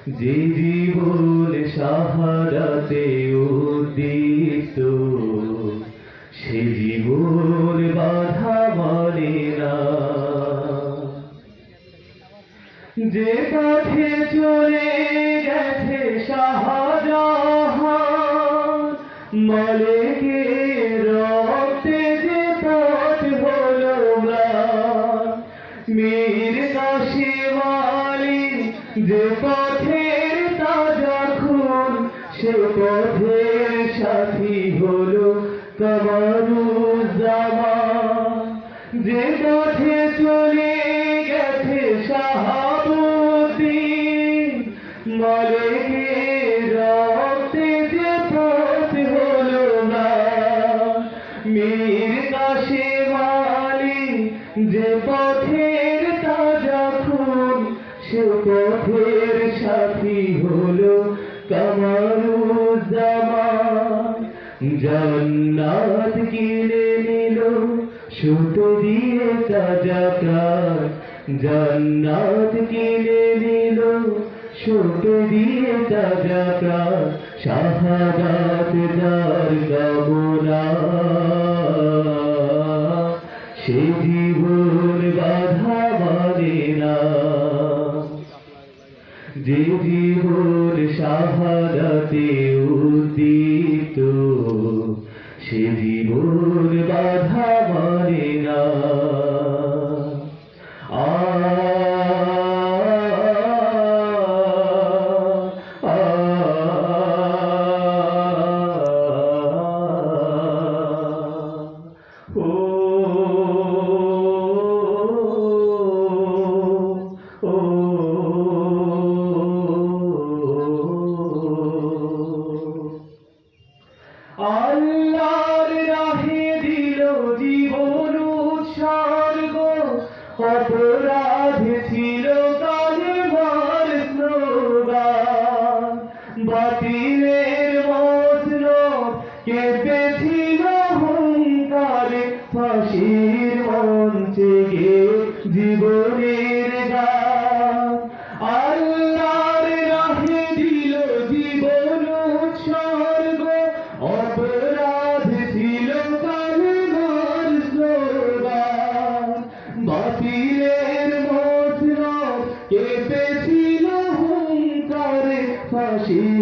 যে জীবন শাহাদাতে উদ্দীপ্ত, সে জীবন বাধা মানে না। যে পথে চলে গেছে শাহজাহান, মালিকের রক্তে যে পথ হলো ম্লান, মীর কাসেম আলী যে পথের তাজা খুন, সে পথের সাথী হলো কামরুজ্জামান। যে পথে চলে গেছে শাহাবুদ্দিন, মালিকের রক্তে যে পথ হলো ম্লান, মীর কাসেম আলী যে পথের তাজা খুন, সে পথের সাথী হলো কামরুজ্জামান। জান্নাত কিনে নিল সুত দিয়ে তাজা প্রাণ, জান্নাত কিনে নিল সুত দিয়ে তাজা প্রাণ। শাহাদাত যার কামনা, সে জীবন বাধা মানে না। যে জীবন শাহাদাতে উদ্দীপ্ত, সে জীবন বাধা মানে না। আল্লাহর রাহে দিল জীবন উৎসর্গ, অপরাধ ছিল কালেমার স্লোগান। বাতিলের মসনদ কেঁপেছিল হুঙ্কারে, ফাঁসির মঞ্চে গিয়ে জীবনের গান। আল্লাহর রাহে দিল জীবন উৎসর্গ, অপরাধ ছিল কালেমার স্লোগান। বাতিলের মসনদ কেঁপেছিল হুঙ্কারে, ফাঁসির